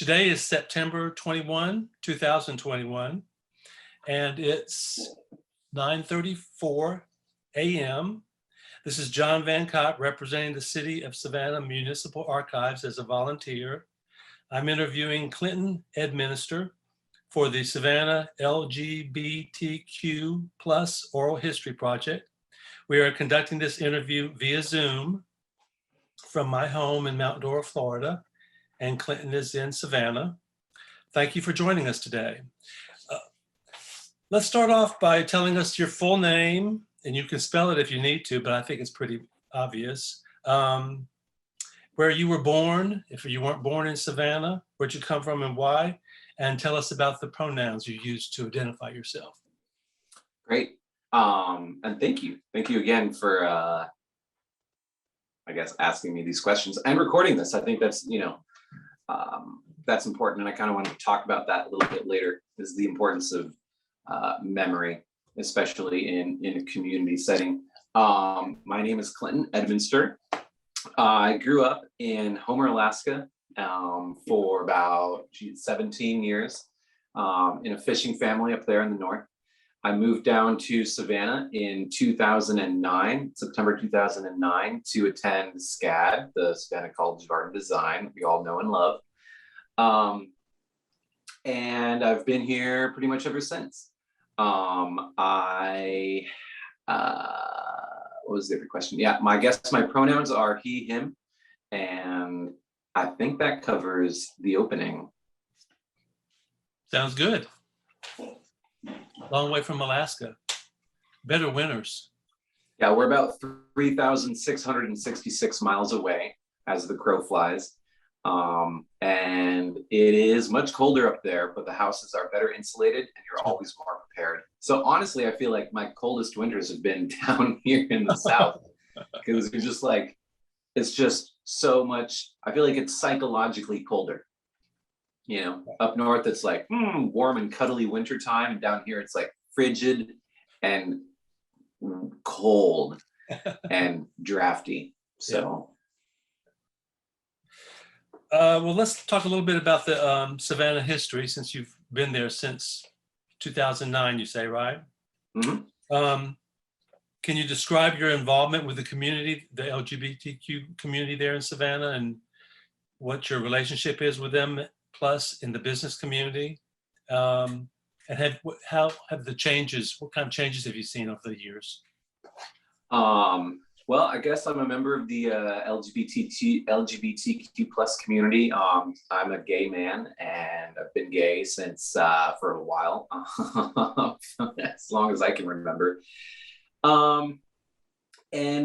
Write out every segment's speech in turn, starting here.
Today is September 21, 2021, and it's 9:34 a.m. This is John Van Cott representing the City of Savannah Municipal Archives as a volunteer. I'm interviewing Clinton Edminster for the Savannah LGBTQ plus Oral History Project. We are conducting this interview via Zoom from my home in Mount Dora, Florida, and Clinton is in Savannah. Thank you for joining us today. Let's start off by telling us your full name, and you can spell it if you need to, but I think it's pretty obvious. Where you were born, if you weren't born in Savannah, where'd you come from and why? And tell us about the pronouns you use to identify yourself. Great. And thank you. Thank you again for, I guess, asking me these questions and recording this. I think that's, that's important. And I kind of want to talk about that a little bit later, is the importance of memory, especially in a community setting. My name is Clinton Edminster. I grew up in Homer, Alaska for about 17 years in a fishing family up there in the north. I moved down to Savannah in 2009, September 2009, to attend SCAD, the Savannah College of Art and Design, that we all know and love. And I've been here pretty much ever since. What was the other question? Yeah, I guess my pronouns are he, him, and I think that covers the opening. Sounds good. Long way from Alaska. Better winters. Yeah, we're about 3,666 miles away as the crow flies. And it is much colder up there, but the houses are better insulated and you're always more prepared. So honestly, I feel like my coldest winters have been down here in the South, because it's just like, it's just so much, I feel like it's psychologically colder. Up north, it's like warm and cuddly wintertime, and down here it's like frigid and cold and drafty. So well, let's talk a little bit about the Savannah history, since you've been there since 2009, you say, right? Mm-hmm. Can you describe your involvement with the community, the LGBTQ community there in Savannah, and what your relationship is with them, plus in the business community? And how have the changes, what kind of changes have you seen over the years? Well, I guess I'm a member of the LGBTQ plus community. I'm a gay man, and I've been gay since for a while, as long as I can remember. And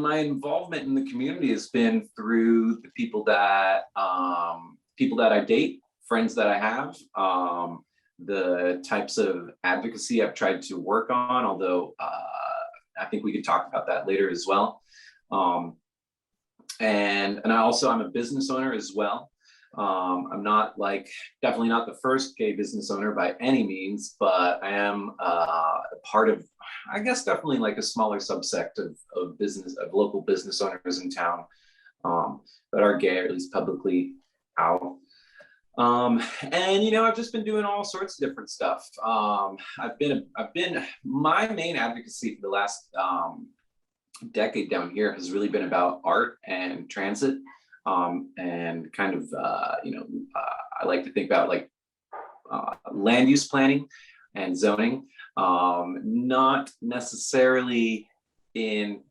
my involvement in the community has been through the people that I date, friends that I have, the types of advocacy I've tried to work on, although I think we could talk about that later as well. And I'm a business owner as well. I'm not definitely not the first gay business owner by any means, but I am a part of, I guess, definitely like a smaller subsect of local business owners in town that are gay, or at least publicly out. And I've just been doing all sorts of different stuff. I've been my main advocacy for the last decade down here has really been about art and transit, and kind of I like to think about land use planning and zoning, not necessarily and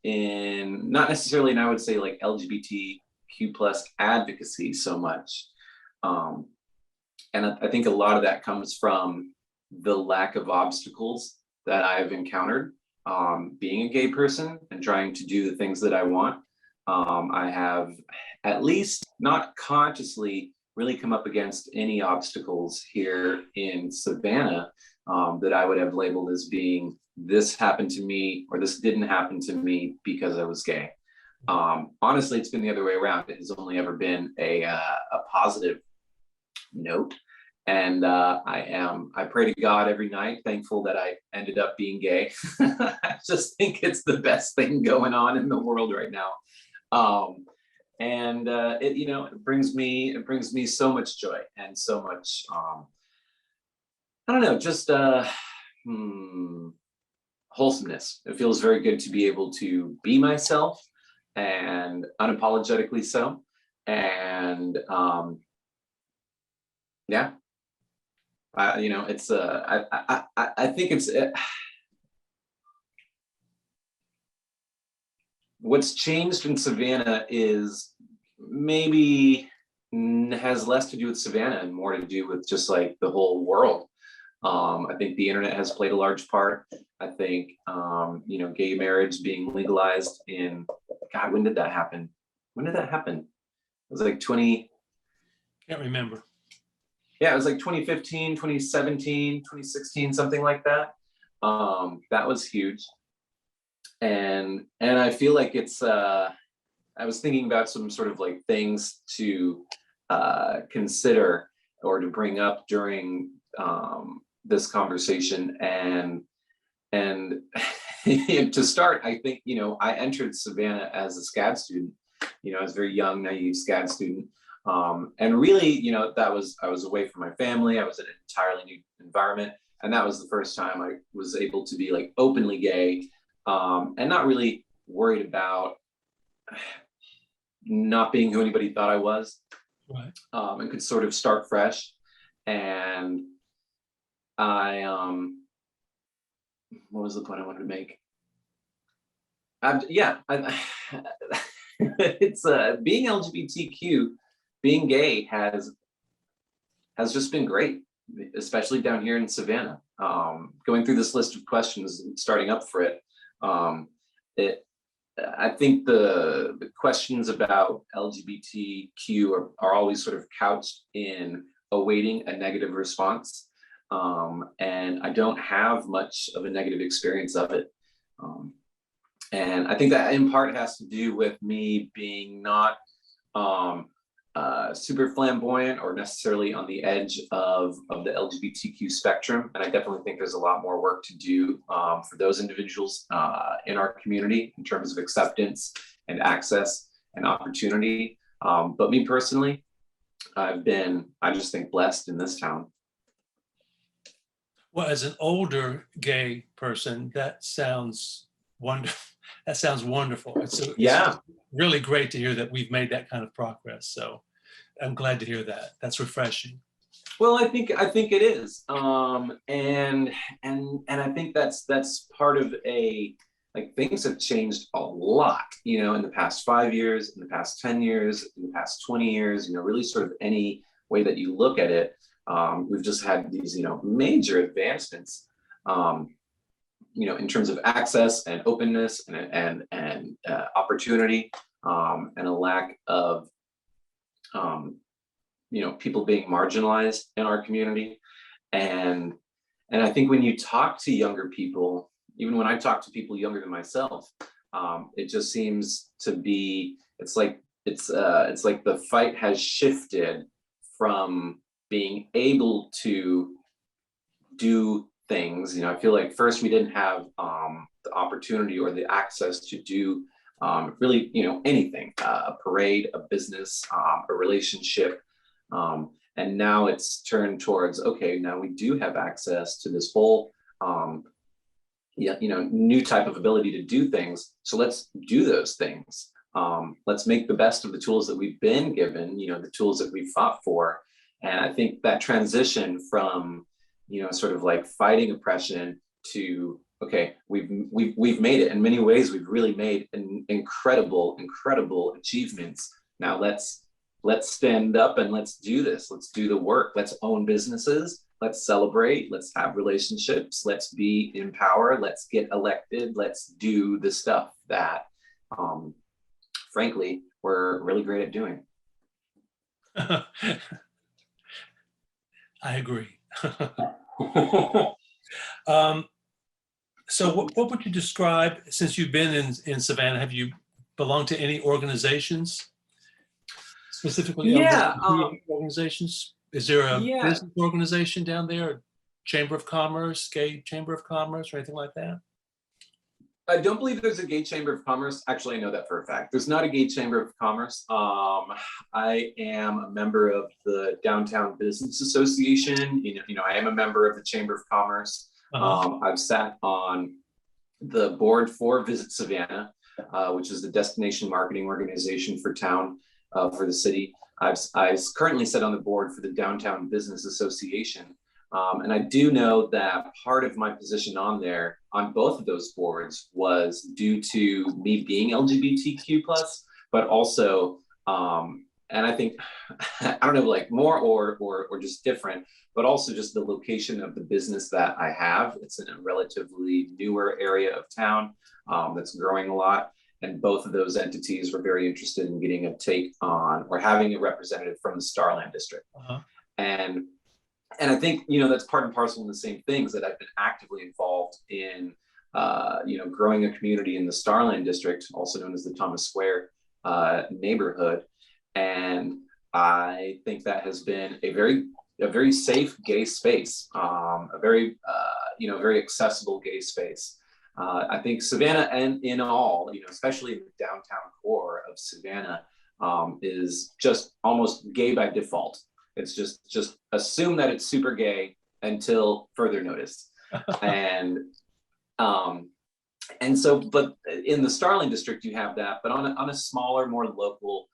I would say like LGBTQ plus advocacy so much. And I think a lot of that comes from the lack of obstacles that I've encountered being a gay person and trying to do the things that I want. I have, at least not consciously, really come up against any obstacles here in Savannah that I would have labeled as being, this happened to me or this didn't happen to me because I was gay. Honestly, it's been the other way around. It has only ever been a positive note. And I pray to God every night, thankful that I ended up being gay. I just think it's the best thing going on in the world right now. and it brings me so much joy and so much I don't know, just wholesomeness. It feels very good to be able to be myself and unapologetically so. And yeah, it's I think it's what's changed in Savannah is maybe has less to do with Savannah and more to do with just like the whole world. I think the internet has played a large part. I think, gay marriage being legalized in, God, when did that happen? When did that happen? It was like Can't remember. yeah, it was like 2015, 2017, 2016, something like that. That was huge. And I feel like I was thinking about some sort of like things to consider or to bring up during this conversation, and to start, I think I entered Savannah as a SCAD student. I was a very young, naive SCAD student, and really, that was I was away from my family. I was in an entirely new environment, and that was the first time I was able to be like openly gay, and not really worried about not being who anybody thought I was, Right. and could sort of start fresh. And I what was the point I wanted to make? It's being LGBTQ, being gay has just been great, especially down here in Savannah. Going through this list of questions, starting up for it, it I think the questions about LGBTQ are always sort of couched in awaiting a negative response. And I don't have much of a negative experience of it. And I think that in part has to do with me being not super flamboyant or necessarily on the edge of the LGBTQ spectrum. And I definitely think there's a lot more work to do for those individuals in our community in terms of acceptance and access and opportunity. But me personally, I just think, blessed in this town. Well, as an older gay person, that sounds wonderful. That sounds wonderful. It's really great to hear that we've made that kind of progress. So I'm glad to hear that. That's refreshing. Well, I think it is, and I think that's part of like things have changed a lot, in the past 5 years, in the past 10 years, in the past 20 years, really sort of any way that you look at it. We've just had these, major advancements, in terms of access and openness and opportunity, and a lack of, people being marginalized in our community. And I think when you talk to younger people, even when I talk to people younger than myself, it just seems to be, it's like the fight has shifted from being able to do things. I feel like first we didn't have the opportunity or the access to do really, anything, a parade, a business, a relationship. And now it's turned towards, okay, now we do have access to this whole, new type of ability to do things. So let's do those things. Let's make the best of the tools that we've been given, the tools that we've fought for. And I think that transition from, sort of like fighting oppression to, okay, we've made it. In many ways, we've really made incredible achievements. Now let's stand up and let's do this. Let's do the work. Let's own businesses. Let's celebrate. Let's have relationships. Let's be in power. Let's get elected. Let's do the stuff that, frankly, we're really great at doing. I agree. So what would you describe, since you've been in Savannah, have you belonged to any organizations, specifically LGBT organizations? Is there a business organization down there, Chamber of Commerce, Gay Chamber of Commerce, or anything like that? I don't believe there's a gay chamber of commerce. Actually, I know that for a fact. There's not a gay chamber of commerce. I am a member of the Downtown Business Association. I am a member of the Chamber of Commerce. I've sat on the board for Visit Savannah, which is the destination marketing organization for town, for the city. I currently sit on the board for the Downtown Business Association. And I do know that part of my position on there, on both of those boards, was due to me being LGBTQ plus, but also, and I think, I don't know, like more or just different, but also just the location of the business that I have. It's in a relatively newer area of town that's growing a lot. And both of those entities were very interested in getting a take on, or having a representative from the Starland District. And I think, that's part and parcel in the same things, that I've been actively involved in, growing a community in the Starland District, also known as the Thomas Square neighborhood. And I think that has been a very safe gay space, a very, very accessible gay space. I think Savannah, and in all, especially in the downtown core of Savannah, is just almost gay by default. It's just assume that it's super gay until further notice. And so, but in the Starling District, you have that, but on a smaller, more local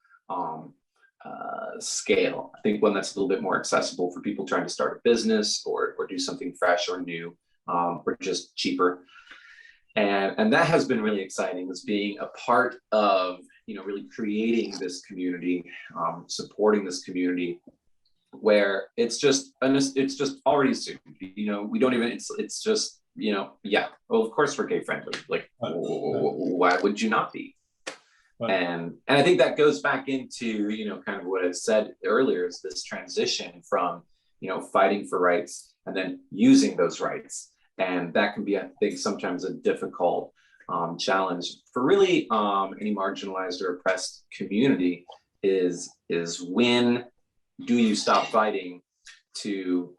scale. I think one that's a little bit more accessible for people trying to start a business or do something fresh or new, or just cheaper. And that has been really exciting, is being a part of, really creating this community, supporting this community, where it's just already assumed, we don't even, it's just, yeah, well, of course we're gay friendly. Like, why would you not be? Right. And I think that goes back into, kind of what I said earlier, is this transition from, fighting for rights and then using those rights. And that can be, I think, sometimes a difficult challenge for really any marginalized or oppressed community, is when do you stop fighting to,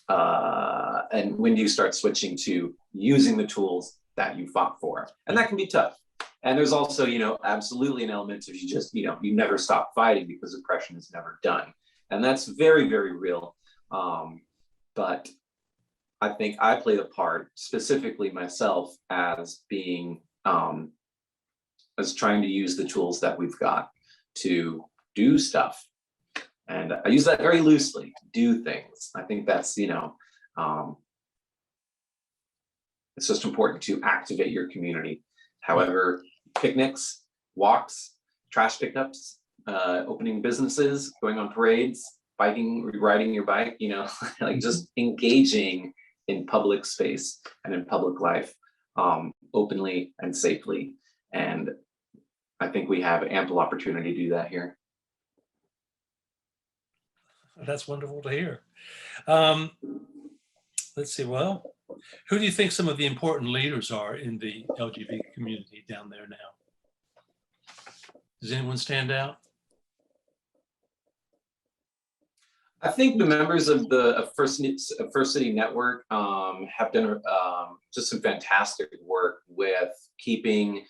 and when do you start switching to using the tools that you fought for? And that can be tough. And there's also, absolutely an element of you never stop fighting because oppression is never done. And that's very, very real. But I think I played a part, specifically myself, as being, as trying to use the tools that we've got to do stuff. And I use that very loosely, do things. I think that's, it's just important to activate your community. However, picnics, walks, trash pickups, opening businesses, going on parades, biking, riding your bike, like just engaging in public space and in public life, openly and safely. And I think we have ample opportunity to do that here. That's wonderful to hear. Let's see, well, who do you think some of the important leaders are in the LGBT community down there now? Does anyone stand out? I think the members of the First City Network have done just some fantastic work with keeping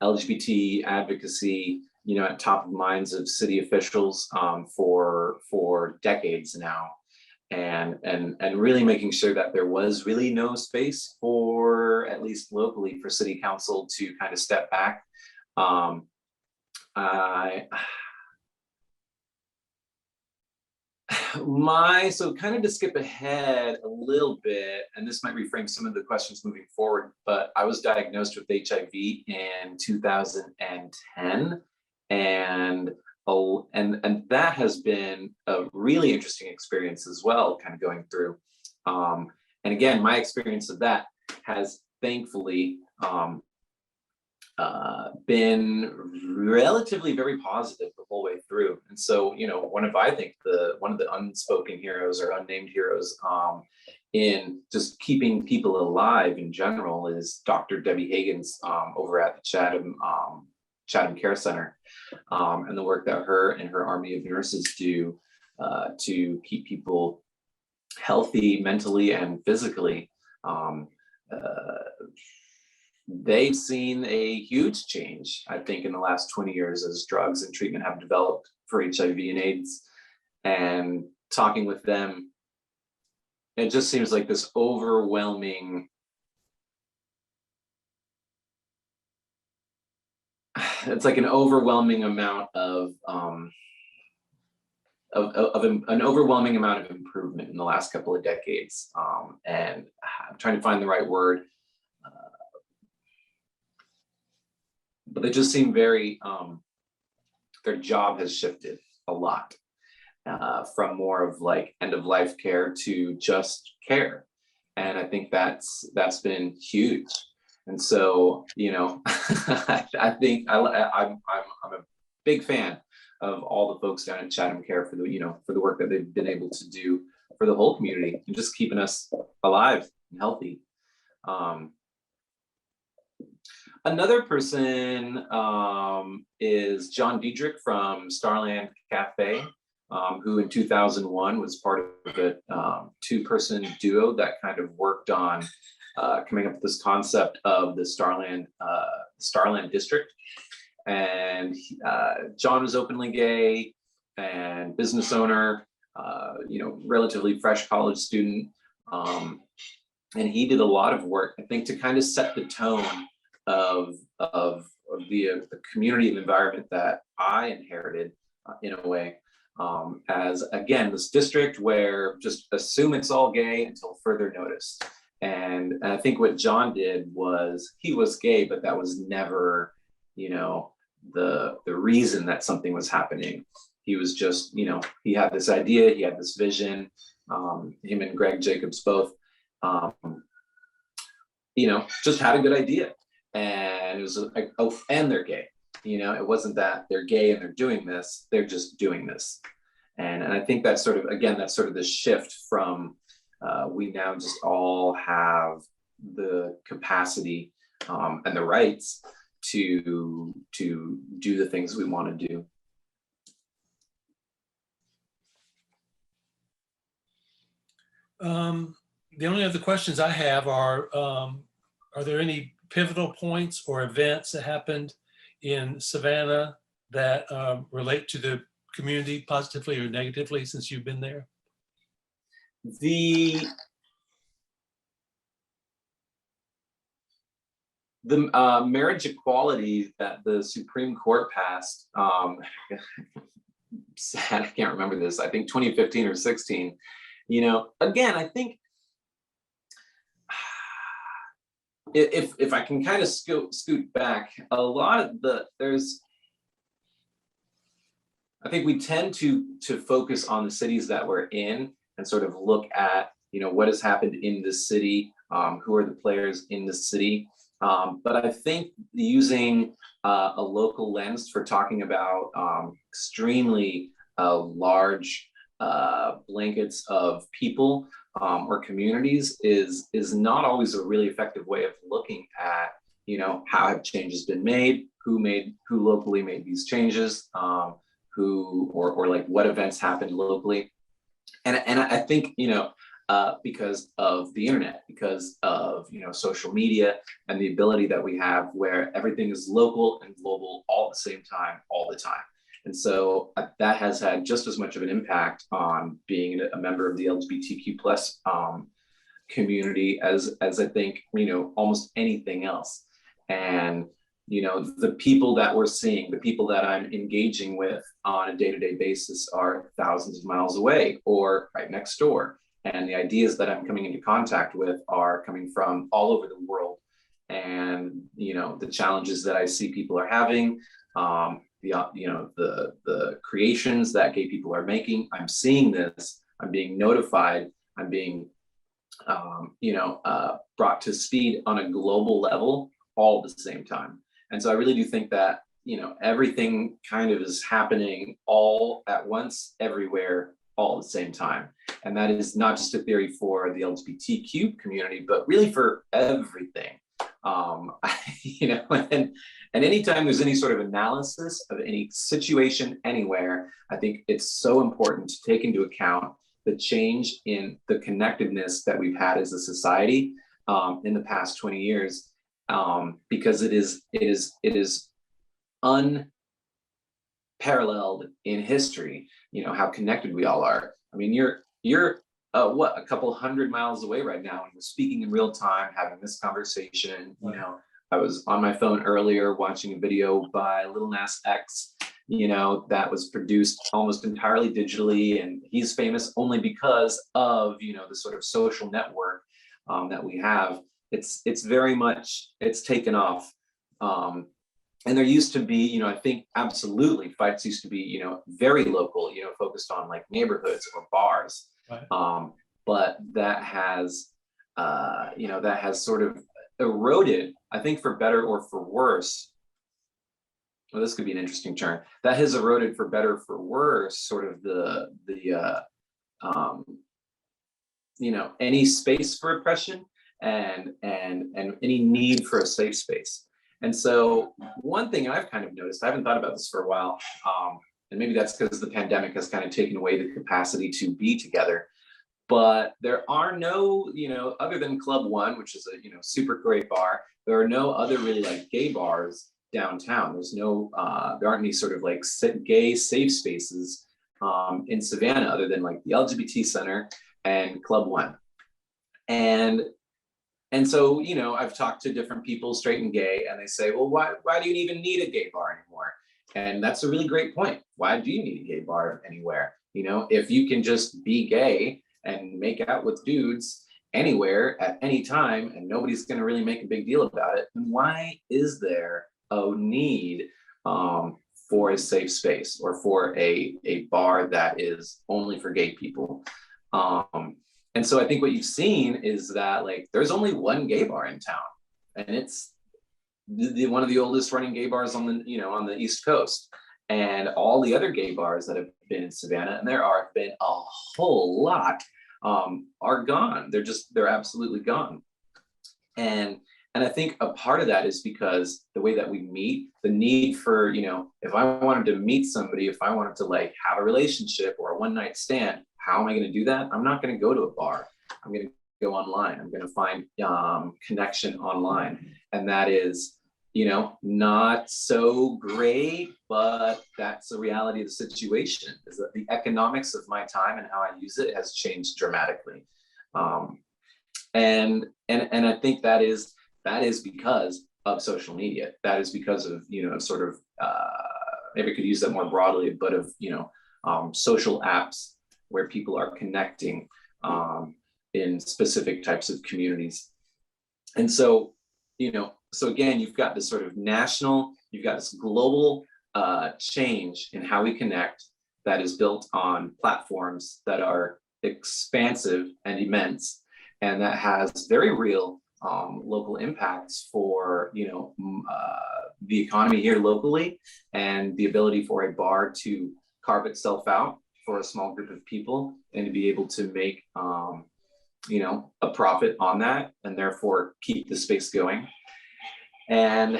LGBT advocacy, at top of minds of city officials for decades now, and really making sure that there was really no space for, at least locally, for city council to kind of step back. So kind of to skip ahead a little bit, and this might reframe some of the questions moving forward, but I was diagnosed with HIV in 2010, and that has been a really interesting experience as well, kind of going through. And again, my experience of that has thankfully been relatively very positive the whole way through. And so, one of the unspoken heroes or unnamed heroes in just keeping people alive in general is Dr. Debbie Higgins over at the Chatham Care Center, and the work that her and her army of nurses do to keep people healthy mentally and physically. they've seen a huge change, I think, in the last 20 years as drugs and treatment have developed for HIV and AIDS. And talking with them, it just seems like this overwhelming, it's like an overwhelming amount of an overwhelming amount of improvement in the last couple of decades. And I'm trying to find the right word, but they just seem very, their job has shifted a lot, from more of like end of life care to just care. And I think that's been huge. And so, you know, I think I'm a big fan of all the folks down at Chatham Care for the, you know, for the work that they've been able to do for the whole community and just keeping us alive and healthy. Another person is John Diedrich from Starland Cafe, who in 2001 was part of a two-person duo that kind of worked on coming up with this concept of the Starland District. And John was openly gay and business owner, you know, relatively fresh college student. And he did a lot of work, I think, to kind of set the tone of the community and environment that I inherited in a way, as again, this district where just assume it's all gay until further notice. And I think what John did was he was gay, but that was never, you know, the reason that something was happening. He was just, you know, he had this idea, he had this vision, him and Greg Jacobs both, you know, just had a good idea. And it was like, oh, and they're gay. You know, it wasn't that they're gay and they're doing this, they're just doing this. And I think that's sort of, again, that's sort of the shift from we now just all have the capacity and the rights to do the things we want to do. The only other questions I have are there any pivotal points or events that happened in Savannah that relate to the community positively or negatively since you've been there? The marriage equality that the Supreme Court passed, sad, I can't remember this, I think 2015 or 16, you know, again, I think if I can kind of scoot back, a lot of I think we tend to focus on the cities that we're in and sort of look at, you know, what has happened in this city, who are the players in the city. But I think using a local lens for talking about extremely large blankets of people or communities is not always a really effective way of looking at, you know, how have changes been made, who locally made these changes, or like what events happened locally. And I think, you know, because of the internet, because of, you know, social media and the ability that we have where everything is local and global all at the same time, all the time. And so that has had just as much of an impact on being a member of the LGBTQ plus community as I think, you know, almost anything else. And, you know, the people that we're seeing, the people that I'm engaging with on a day-to-day basis are thousands of miles away or right next door. And the ideas that I'm coming into contact with are coming from all over the world. And, you know, the challenges that I see people are having, you know, the creations that gay people are making, I'm seeing this, I'm being notified, I'm being, you know, brought to speed on a global level all at the same time. And so I really do think that, you know, everything kind of is happening all at once, everywhere, all at the same time. And that is not just a theory for the LGBTQ community, but really for everything. You know, and anytime there's any sort of analysis of any situation anywhere, I think it's so important to take into account the change in the connectedness that we've had as a society in the past 20 years. because it is unparalleled in history, how connected we all are. I mean, you're what, a couple hundred miles away right now, and we're speaking in real time, having this conversation. I was on my phone earlier watching a video by Lil Nas X, that was produced almost entirely digitally, and he's famous only because of, the sort of social network that we have. It's very much, it's taken off. And there used to be, I think absolutely fights used to be, very local, focused on like neighborhoods or bars. Right. But that has, that has sort of eroded, I think for better or for worse. Well, this could be an interesting turn. That has eroded for better or for worse, sort of um, any space for oppression and any need for a safe space. And so one thing I've kind of noticed, I haven't thought about this for a while, and maybe that's because the pandemic has kind of taken away the capacity to be together. But there are no, other than Club One, which is a, super great bar, there are no other really like gay bars downtown. There's no, there aren't any sort of like gay safe spaces in Savannah other than like the LGBT Center and Club One. And so, I've talked to different people, straight and gay, and they say, well, why do you even need a gay bar anymore? And that's a really great point. Why do you need a gay bar anywhere? If you can just be gay and make out with dudes anywhere at any time, and nobody's going to really make a big deal about it, then why is there a need for a safe space or for a bar that is only for gay people? And so I think what you've seen is that like there's only one gay bar in town, and it's one of the oldest running gay bars on the on the East Coast. And all the other gay bars that have been in Savannah, and there are been a whole lot, are gone. They're absolutely gone. And I think a part of that is because the way that we meet, the need for, if I wanted to meet somebody, if I wanted to like have a relationship or a one night stand, how am I going to do that? I'm not going to go to a bar. I'm going to go online. I'm going to find connection online. And that is, not so great, but that's the reality of the situation, is that the economics of my time and how I use it has changed dramatically. And I think that is because of social media. That is because of, sort of, maybe I could use that more broadly, but of, social apps where people are connecting in specific types of communities. And so, so again, you've got this sort of national, you've got this global change in how we connect that is built on platforms that are expansive and immense, and that has very real local impacts for, the economy here locally, and the ability for a bar to carve itself out for a small group of people and to be able to make, a profit on that, and therefore keep the space going. And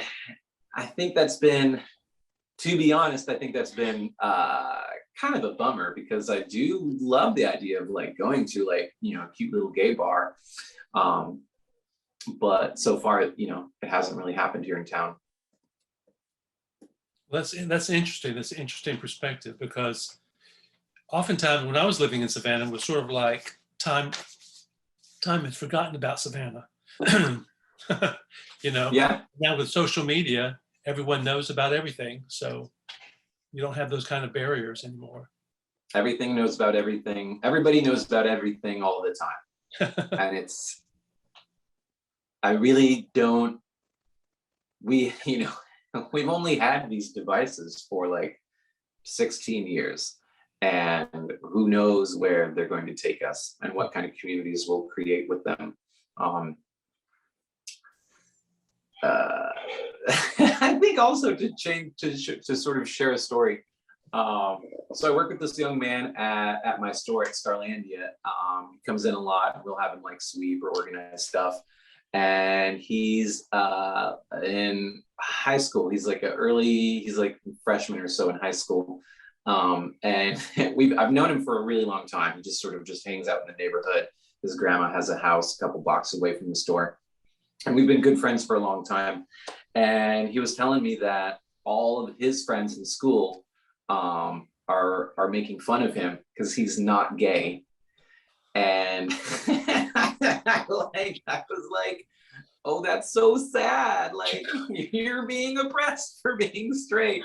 I think that's been, to be honest, I think that's been kind of a bummer, because I do love the idea of like going to like, a cute little gay bar. But so far, it hasn't really happened here in town. That's interesting. That's an interesting perspective, because oftentimes when I was living in Savannah, it was sort of like time had forgotten about Savannah. Yeah. Now with social media, everyone knows about everything. So you don't have those kind of barriers anymore. Everything knows about everything. Everybody knows about everything all the time. And I really don't, we've only had these devices for like 16 years. And who knows where they're going to take us and what kind of communities we'll create with them. I think also to sort of share a story. So I work with this young man at my store at Starlandia. Comes in a lot, and we'll have him like sweep or organize stuff. And he's in high school. He's like a freshman or so in high school. And I've known him for a really long time. He just hangs out in the neighborhood. His grandma has a house a couple blocks away from the store. and we've been good friends for a long time. And he was telling me that all of his friends in school are making fun of him because he's not gay. And I was like, oh, that's so sad. Like, you're being oppressed for being straight.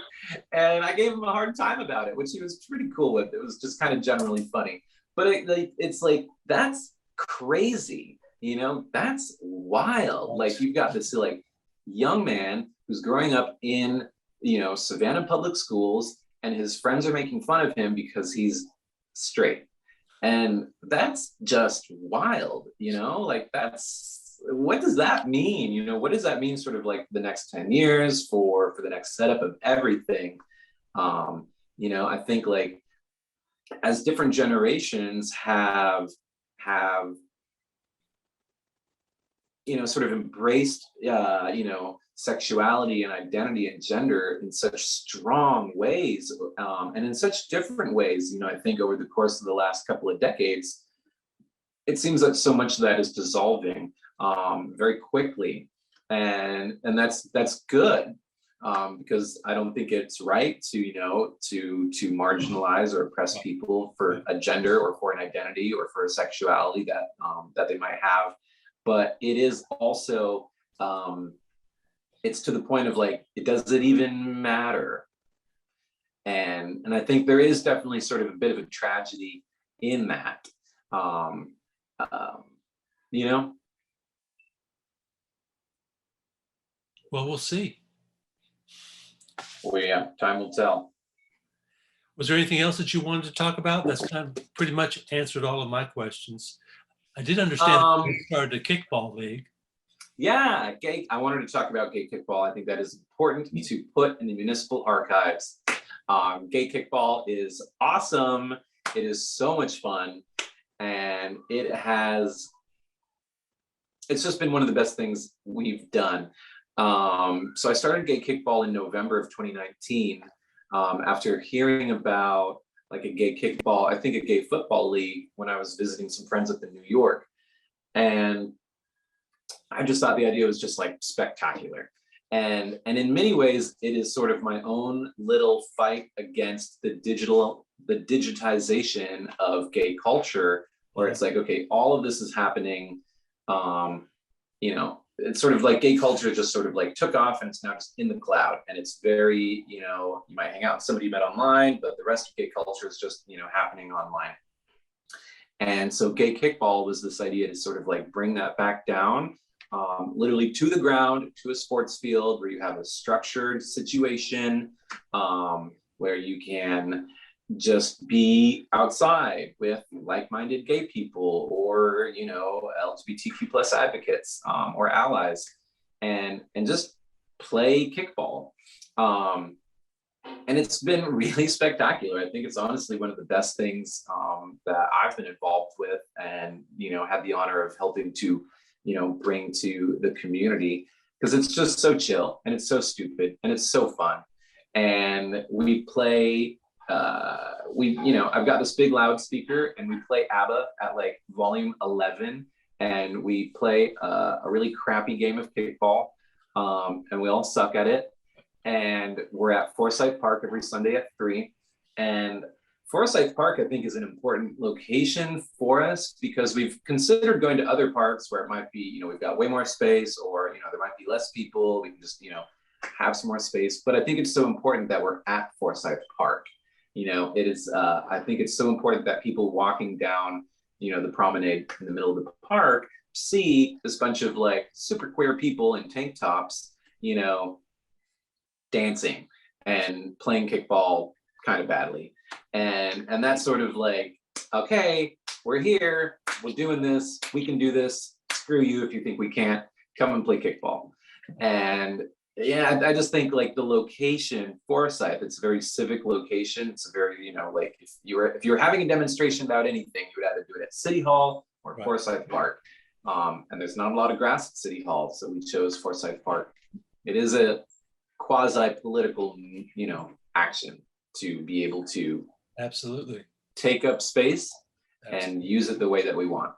And I gave him a hard time about it, which he was pretty cool with. It was just kind of generally funny. But it's like, that's crazy. You know, that's wild. Like, you've got this like young man who's growing up in, you know, Savannah public schools, and his friends are making fun of him because he's straight. And that's just wild, you know, like what does that mean? You know, what does that mean sort of like the next 10 years for the next setup of everything? You know, I think like as different generations have, you know, sort of embraced, you know, sexuality and identity and gender in such strong ways, and in such different ways, you know, I think over the course of the last couple of decades, it seems like so much of that is dissolving very quickly, and that's good, because I don't think it's right to, you know, to marginalize or oppress people for a gender or for an identity or for a sexuality that that they might have, but it is also it's to the point of like, does it even matter? And I think there is definitely sort of a bit of a tragedy in that, you know? Well, we'll see. Well, yeah, time will tell. Was there anything else that you wanted to talk about? That's kind of pretty much answered all of my questions. I did understand that you started a kickball league. Yeah, I wanted to talk about gay kickball. I think that is important to put in the municipal archives. Gay kickball is awesome. It is so much fun. And it's just been one of the best things we've done. So I started gay kickball in November of 2019, after hearing about like a gay kickball, I think a gay football league, when I was visiting some friends up in New York. And I just thought the idea was just like spectacular. And in many ways, it is sort of my own little fight against the digitization of gay culture, where it's like, okay, all of this is happening. You know, it's sort of like gay culture just sort of like took off and it's now just in the cloud. And it's very, you know, you might hang out with somebody you met online, but the rest of gay culture is just, you know, happening online. And so gay kickball was this idea to sort of like bring that back down, literally to the ground, to a sports field where you have a structured situation, where you can just be outside with like-minded gay people, or, you know, LGBTQ plus advocates, or allies, and just play kickball. And it's been really spectacular. I think it's honestly one of the best things that I've been involved with, and, you know, had the honor of helping to, you know, bring to the community, because it's just so chill and it's so stupid and it's so fun. And we play, you know, I've got this big loudspeaker and we play ABBA at like volume 11, and we play a really crappy game of kickball, and we all suck at it. And we're at Forsyth Park every Sunday at 3. And Forsyth Park, I think, is an important location for us, because we've considered going to other parks where it might be, you know, we've got way more space, or, you know, there might be less people. We can just, you know, have some more space. But I think it's so important that we're at Forsyth Park. You know, it is, I think it's so important that people walking down, you know, the promenade in the middle of the park see this bunch of like super queer people in tank tops, you know, dancing and playing kickball kind of badly. And that's sort of like, okay, we're here, we're doing this, we can do this, screw you if you think we can't, come and play kickball. And yeah, I just think like the location, Forsyth, it's a very civic location. It's a very, you know, like if you were having a demonstration about anything, you would either do it at City Hall or Right. Forsyth Park. And there's not a lot of grass at City Hall, so we chose Forsyth Park. It is a quasi-political, you know, action to be able to Absolutely. take up space Absolutely. and use it the way that we want.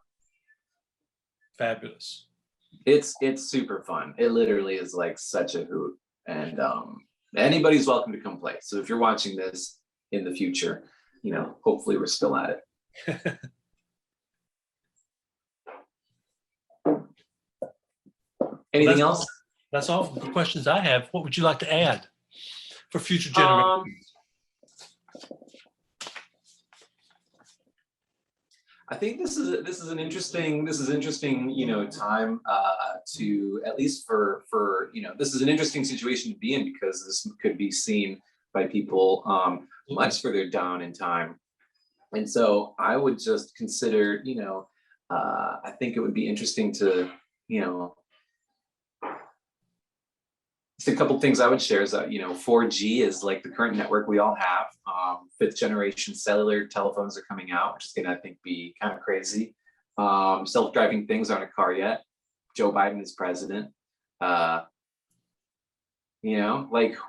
Fabulous. It's super fun. It literally is like such a hoot, and anybody's welcome to come play. So if you're watching this in the future, hopefully we're still at it. Anything else? That's all the questions I have. What would you like to add for future generations? I think this is an interesting time to, at least for this is an interesting situation to be in, because this could be seen by people much further down in time. And so I would just consider, I think it would be interesting to, just a couple things I would share is that, 4G is like the current network we all have. 5th generation cellular telephones are coming out, which is going to, I think, be kind of crazy. Self-driving things aren't a car yet. Joe Biden is president. Like,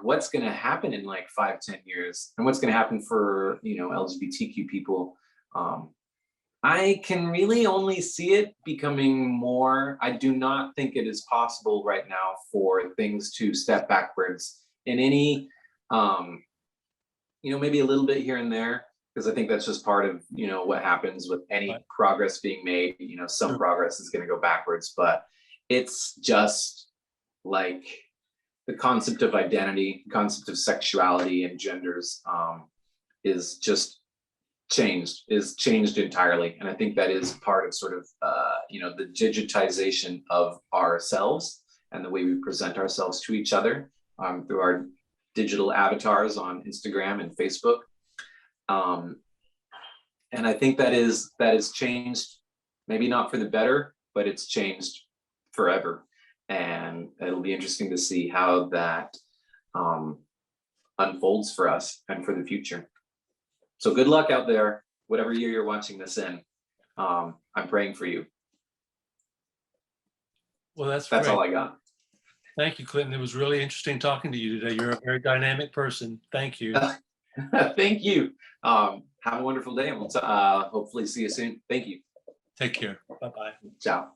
what's going to happen in like 5-10 years, and what's going to happen for, LGBTQ people? I can really only see it becoming more. I do not think it is possible right now for things to step backwards in any, maybe a little bit here and there, because I think that's just part of, what happens with any progress being made. Some progress is going to go backwards, but it's just like the concept of identity, concept of sexuality and genders is changed entirely. And I think that is part of sort of, the digitization of ourselves and the way we present ourselves to each other through our digital avatars on Instagram and Facebook. And I think that is changed, maybe not for the better, but it's changed forever. And it'll be interesting to see how that unfolds for us and for the future. So good luck out there, whatever year you're watching this in. I'm praying for you. Well, that's great. All I got. Thank you, Clinton. It was really interesting talking to you today. You're a very dynamic person. Thank you. Thank you. Have a wonderful day, and we'll hopefully see you soon. Thank you. Take care. Bye-bye. Ciao.